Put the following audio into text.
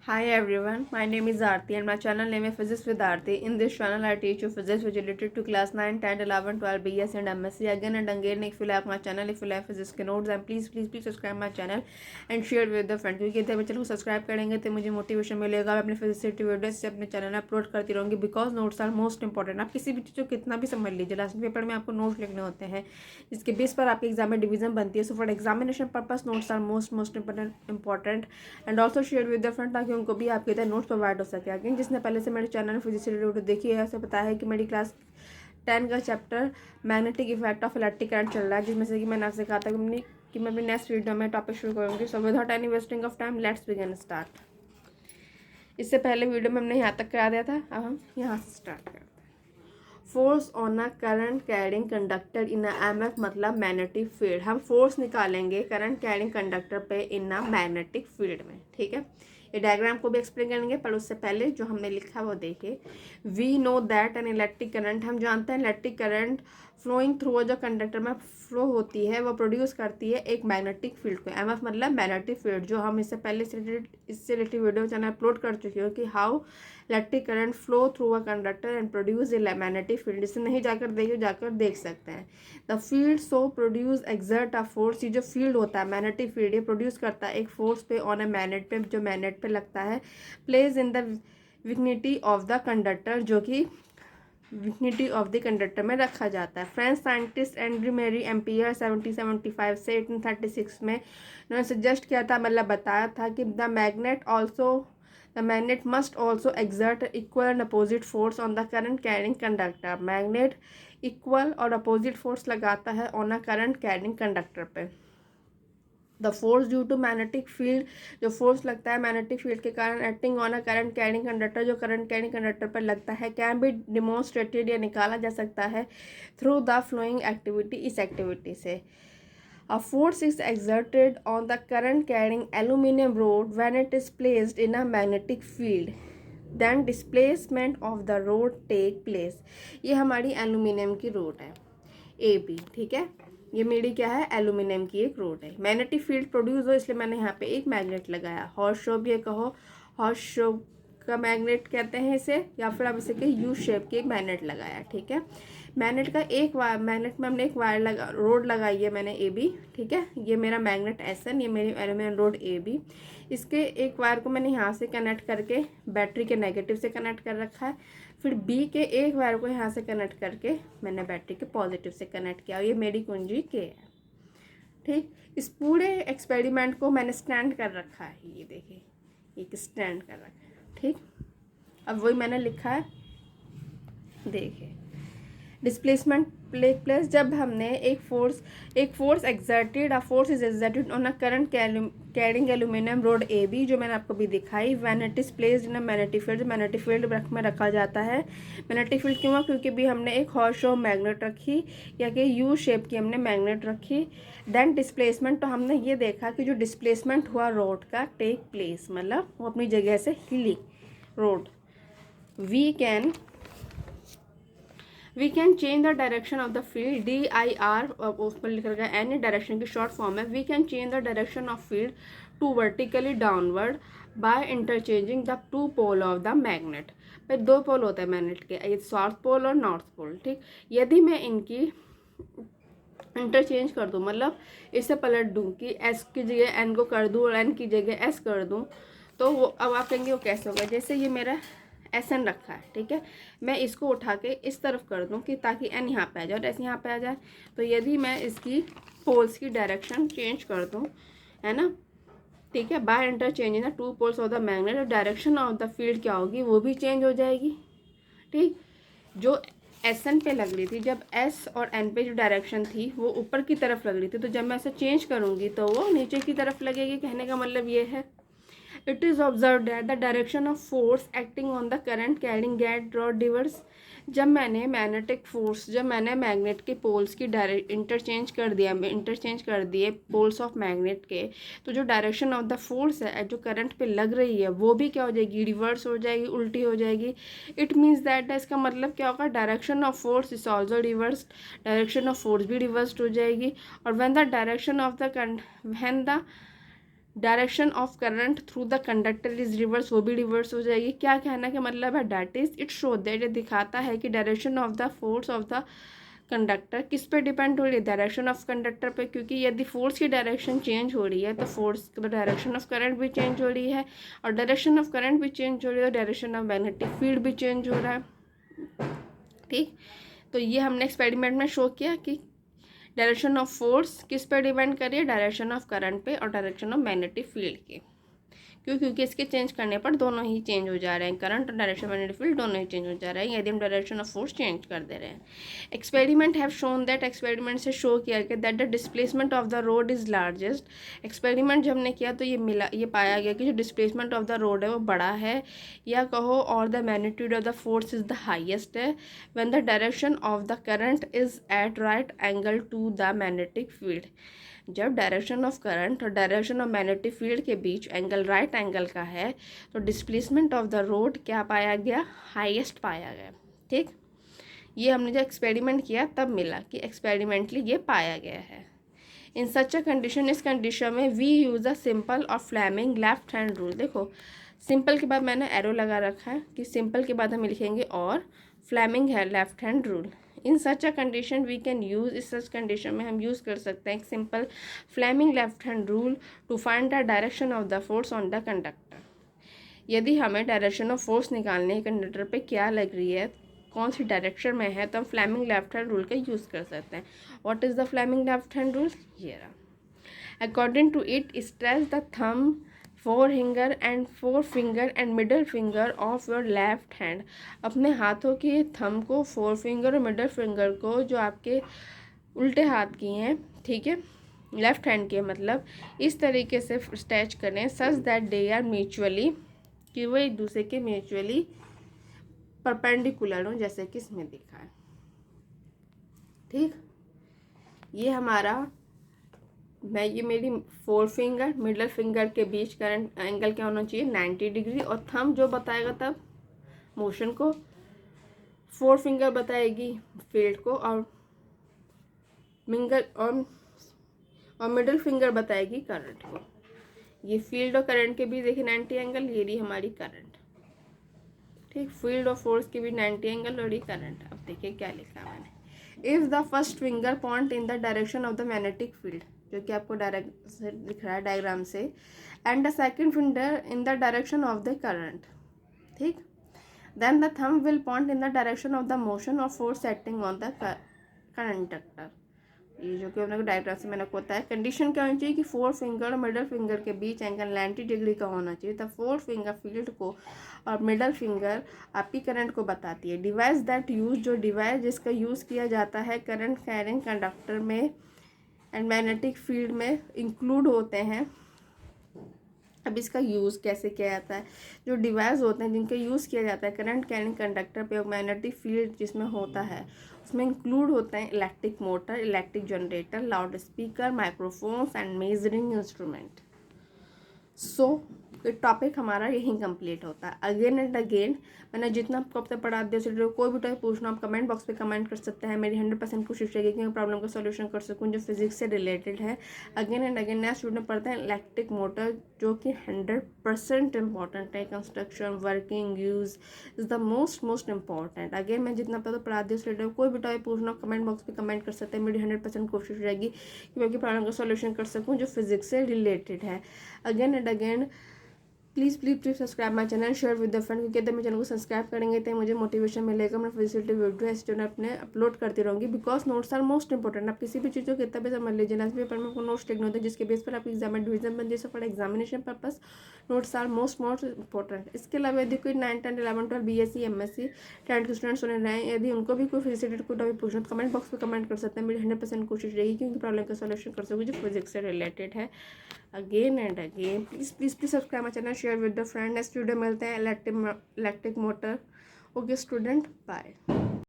Hi everyone, my name is Aarti and my channel name is Physics with Aarti. In this channel I teach you physics which is related to class 9, 10, 11, 12, BS and MSc. Again and again, if you like my channel, if you like physics के notes, and please subscribe my channel and share with the friends. क्योंकि जब channel को subscribe करेंगे तो मुझे motivation मिलेगा। मैं अपने फिजिक्स से वीडियोज से अपने चैनल में अपलोड करती रहूँगी because notes are most important. आप किसी भी चीज़ को कितना भी समझ लीजिए, लास्ट पेपर में आपको नोट्स लिखने होते हैं जिसके बेस पर आपके एग्जाम में डिवीजन बनती है। So for examination purpose notes are most important and also share with the friend, ताकि उनको भी आपके इधर नोट्स प्रोवाइड हो सके। अगेन जिसने पहले से मेरे चैनल में फिजिक्स से रिलेटेड देखी है उसे पता है कि मेरी क्लास 10 का chapter magnetic effect of electric current चल रहा है, जिसमें से कि मैंने आपसे कहा था कि मैं अपनी नेक्स्ट वीडियो में टॉपिक शुरू करूँगी। So without any wasting of time let's begin start. इससे पहले वीडियो में हमने यहाँ तक करा दिया था, अब हम यहाँ से स्टार्ट करते हैं। Force on a current carrying conductor in a MF मतलब मैग्नेटिक फील्ड। हम फोर्स निकालेंगे करंट कैरिंग कंडक्टर पे इन अ मैग्नेटिक फील्ड में, ठीक है। ये डायग्राम को भी एक्सप्लेन करेंगे, पर उससे पहले जो हमने लिखा वो देखिए। We know that an electric current, हम जानते हैं इलेक्ट्रिक करंट फ्लोइंग थ्रू जो कंडक्टर में फ्लो होती है वो प्रोड्यूस करती है एक मैग्नेटिक फील्ड को। एमएफ मतलब मैग्नेटिक फील्ड, जो हम इससे पहले इससे रिलेटेड वीडियो चैनल अपलोड कर चुकी हो कि how electric current flow through a conductor and produce a magnetic field. जिसे नहीं जाकर देख सकते हैं। The field so produce exert a force, ये जो फील्ड होता है मैग्नेटिक फील्ड ये प्रोड्यूस करता है एक फोर्स पे ऑन अ मैग्नेट पे, जो मैग्नेट पे लगता है। Place in the vicinity of the conductor, जो कि विग्निटी ऑफ द कंडक्टर में रखा जाता है। फ्रेंच साइंटिस्ट एंड्री मेरी एम्पियर 1775 से 1836 में उन्होंने सजेस्ट किया था, मतलब बताया था कि the magnet must also exert equal and opposite force on the current carrying conductor। Magnet equal और अपोजिट फोर्स लगाता है on a current carrying conductor पे। The force due to magnetic field, जो फोर्स लगता है मैग्नेटिक फील्ड के कारण acting on a current carrying conductor, जो करंट कैरिंग कंडक्टर पर लगता है, कैन बी डिमॉन्स्ट्रेटेड या निकाला जा सकता है थ्रू द फ्लोइंग एक्टिविटी, इस एक्टिविटी से। A force is exerted on the current carrying aluminum rod when it is placed in a magnetic field. Then displacement of the rod take place। ये हमारी aluminium की road है AB, ठीक है। ये मेरी क्या है, एल्यूमिनियम की एक रोड है। मैग्नेटिक फील्ड प्रोड्यूस हो इसलिए मैंने यहाँ पे एक मैग्नेट लगाया। हॉर्स शॉप ये कहो, हॉर्स शॉप का मैग्नेट कहते हैं इसे, या फिर आप इसे कहीं यू शेप की एक मैग्नेट लगाया, ठीक है। मैग्नेट का एक वायर, मैग्नेट में हमने एक वायर लगा, रोड लगाई है मैंने AB, ठीक है। ये मेरा मैग्नेट SN, ये मेरी एल्यूमिनियम रोड AB। इसके एक वायर को मैंने यहाँ से कनेक्ट करके बैटरी के नेगेटिव से कनेक्ट कर रखा है। फिर B के एक वायर को यहाँ से कनेक्ट करके मैंने बैटरी के पॉजिटिव से कनेक्ट किया। ये मेरी कुंजी K है, ठीक। इस पूरे एक्सपेरिमेंट को मैंने स्टैंड कर रखा है, ये देखिए एक स्टैंड कर रखा है, ठीक। अब वही मैंने लिखा है, देखिए डिस्प्लेसमेंट टेक प्लेस, जब हमने एक force exerted, a force is exerted on a current carrying aluminium road AB, जो मैंने आपको भी दिखाई। When it is placed in a magnetic field, magnetic field में रखा जाता है। मैग्नेटिक फील्ड क्यों, क्योंकि भी हमने एक हॉर्स शॉप मैग्नेट रखी या कि यू शेप की हमने मैग्नेट रखी। देन डिस्प्लेसमेंट, तो हमने ये देखा कि जो डिस्प्लेसमेंट हुआ रोड का टेक प्लेस, मतलब वो अपनी जगह से हिली rod. We can change the direction of the field, DIR उस पर लिखा गया एनी डायरेक्शन की शॉर्ट फॉर्म है। We can change the direction of field to vertically downward by interchanging the two pole of the magnet. भाई दो पोल होते हैं मैग्नेट के, ये साउथ पोल और नॉर्थ पोल, ठीक। यदि मैं इनकी इंटरचेंज कर दूँ, मतलब इसे पलट दूँ कि S की जगह N को कर दूँ और N की जगह S कर दूँ, तो वो अब आप कहेंगे वो कैसे होगा। जैसे ये मेरा SN रखा है, ठीक है, मैं इसको उठा के इस तरफ कर दूं कि ताकि N यहाँ पे आ जाए और S यहाँ पे आ जाए। तो यदि मैं इसकी पोल्स की डायरेक्शन चेंज कर दूं, है ना, ठीक है, by interchanging the two poles of the magnet, और डायरेक्शन ऑफ द फील्ड क्या होगी, वो भी चेंज हो जाएगी, ठीक। जो SN पे लग रही थी, जब S और N पे जो डायरेक्शन थी वो ऊपर की तरफ लग रही थी, तो जब मैं इसे चेंज करूँगी तो वो नीचे की तरफ लगेगी। कहने का मतलब ये है, it is observed that the direction of force acting on the current carrying get rod reverse। जब मैंने मैग्नेट के पोल्स की इंटरचेंज कर दिए पोल्स ऑफ मैग्नेट के, तो जो डायरेक्शन ऑफ द फोर्स है जो करंट पे लग रही है वो भी क्या हो जाएगी, रिवर्स हो जाएगी, उल्टी हो जाएगी। इट मीन्स दैट इसका मतलब क्या होगा, direction of force is also reverse, direction of force भी रिवर्स हो जाएगी। और when the direction of current through the conductor is reverse, वो भी रिवर्स हो जाएगी। क्या कहना का मतलब है, that is it show that, ये दिखाता है कि direction of the force of the conductor किस पे डिपेंड हो रही है, डायरेक्शन ऑफ कंडक्टर पे, क्योंकि यदि फोर्स की डायरेक्शन चेंज हो रही है तो फोर्स तो डायरेक्शन ऑफ करंट भी चेंज हो रही है, और डायरेक्शन ऑफ करंट भी चेंज हो रही है तो डायरेक्शन ऑफ मैग्नेटिक फील्ड भी चेंज हो रहा है। ठीक, तो ये हमने एक्सपेरिमेंट में शो किया कि डायरेक्शन ऑफ फोर्स किस पे डिपेंड कर रही है, डायरेक्शन ऑफ करंट पे और डायरेक्शन ऑफ मैग्नेटिक फील्ड के। क्यों, क्योंकि इसके चेंज करने पर दोनों ही चेंज हो जा रहे हैं, करंट और डायरेक्शन मैग्नेटिक फील्ड दोनों ही चेंज हो जा रहे हैं यदि हम डायरेक्शन ऑफ फोर्स चेंज कर दे रहे हैं। Experiment have shown that, experiment से शो किया गया that the displacement of the road is largest. Experiment जब हमने किया तो ये पाया गया कि जो डिस्प्लेसमेंट ऑफ द रोड है वो बड़ा है, या कहो और the magnitude of the force is the highest है when the direction of the current is at right angle to the magnetic field. जब डायरेक्शन ऑफ करंट और डायरेक्शन ऑफ मैग्नेटिक फील्ड के बीच एंगल राइट एंगल का है तो displacement of the road क्या पाया गया, हाईएस्ट पाया गया। ठीक, ये हमने जब एक्सपेरिमेंट किया तब मिला कि एक्सपेरिमेंटली ये पाया गया है। इन सच अ कंडीशन, इस कंडीशन में वी यूज़ अ सिंपल और फ्लेमिंग लेफ्ट हैंड रूल। देखो, सिंपल के बाद मैंने एरो लगा रखा है कि सिंपल के बाद हम लिखेंगे और, फ्लेमिंग है left hand rule. In such a condition we can use, इस सच कंडीशन में हम यूज़ कर सकते हैं एक simple Fleming left hand rule to find the direction of the force on the conductor. यदि हमें डायरेक्शन ऑफ फोर्स निकालने है कंडक्टर पे क्या लग रही है, कौन सी डायरेक्शन में है, तो हम फ्लेमिंग लेफ्ट हैंड रूल का यूज़ कर सकते हैं। What is the Fleming left hand rule, ये रहा। According to it, stretch the thumb, four finger and middle finger of your left hand. अपने हाथों के थंब को, फोर फिंगर और मिडल फिंगर को जो आपके उल्टे हाथ की हैं, ठीक है, लेफ्ट हैंड के मतलब, इस तरीके से स्ट्रेच करें such that they are mutually, कि वो एक दूसरे के म्यूचुअली परपेंडिकुलर हो, जैसे कि इसमें दिखा है। ठीक, ये हमारा, ये मेरी फोर फिंगर मिडल फिंगर के बीच करंट एंगल क्या होना चाहिए, 90 डिग्री, और थंब जो बताएगा तब मोशन को, फोर फिंगर बताएगी फील्ड को, और मिडल फिंगर बताएगी करंट को। ये फील्ड और करंट के बीच देखिए 90 एंगल, ये रही हमारी करंट। ठीक, फील्ड और फोर्स के बीच 90 एंगल और ये करंट। अब देखिए क्या लिखा मैंने, if the first finger point in the direction of the magnetic field, जो कि आपको डायरेक्ट से दिख रहा है डायग्राम से, and the second finger in the direction of the current. ठीक, then the thumb will point in the direction of the motion of force acting on the conductor. ये जो कि उन्होंने डायग्राम से मैंने आपको बताया। कंडीशन क्या होनी चाहिए कि फोर फिंगर और मिडल फिंगर के बीच एंगल 90 डिग्री का होना चाहिए, तब फोर फिंगर फील्ड को और मिडल फिंगर आपकी करंट को बताती है। डिवाइस दैट यूज, जो डिवाइस जिसका यूज़ किया जाता है करंट कैरिंग कंडक्टर में एंड मैग्नेटिक फील्ड में इंक्लूड होते हैं। अब इसका यूज़ कैसे किया जाता है, जो डिवाइस होते हैं जिनका यूज़ किया जाता है करंट कैरिंग कंडक्टर पे और मैग्नेटिक फील्ड जिसमें होता है, उसमें इंक्लूड होते हैं electric motor, electric generator, loud speaker, microphones and measuring instrument. So topic हमारा यहीं कंप्लीट होता है। अगेन एंड अगेन मैंने जितना आपको अब तक पढ़ा दिया, उससे कोई भी टॉपिक पूछना आप कमेंट बॉक्स पे कमेंट कर सकते हैं। मेरी 100% कोशिश रहेगी कि मैं प्रॉब्लम का सॉल्यूशन कर सकूं जो फिजिक्स से रिलेटेड है। अगेन एंड अगेन नया स्टूडेंट पढ़ते हैं इलेक्ट्रिक मोटर, जो कि 100% इम्पॉर्टेंट है। Construction, working, use is the most important. Again मैं जितना आपको पढ़ा दिया उससे कोई भी टॉपिक पूछना आप कमेंट बॉक्स पे कमेंट कर सकते हैं। मेरी 100% कोशिश रहेगी कि मैं प्रॉब्लम का सॉल्यूशन कर सकूँ जो फिजिक्स से रिलेटेड है। Again and again please subscribe my channel, share with the friend, क्योंकि मेरे चैनल को सब्सक्राइब करेंगे तो मुझे मोटिवेशन मिलेगा। मैं फैसिलिटी वीडियो ऐसे जो अपने अपलोड करती रहूँगी, because notes are most important. आप किसी भी चीज़ को कितना भी समझ लीजिए, लास्ट पेपर में आपको नोट्स लिखने होते हैं जिसके बेस पर आपकी एग्जाम में डिवीजन बन जैसे for examination purpose notes are most important. इसके अलावा यदि कोई 9, 10, 11, 12 BSc MSc 10 के स्टूडेंट्स होने रहे हैं, यदि उनको भी कोई फैसिलिटेड कोई टॉपिक पूछना तो कमेंट बॉक्स में कमेंट कर सकते हैं। मेरी 100% कोशिश रहेगी क्योंकि प्रॉब्लम का सॉल्यूशन कर सकूँ जो फिजिक्स से रिलेटेड है। Again and again please subscribe my channel, share with the friend. Next video मिलते हैं electric motor. Okay student, bye.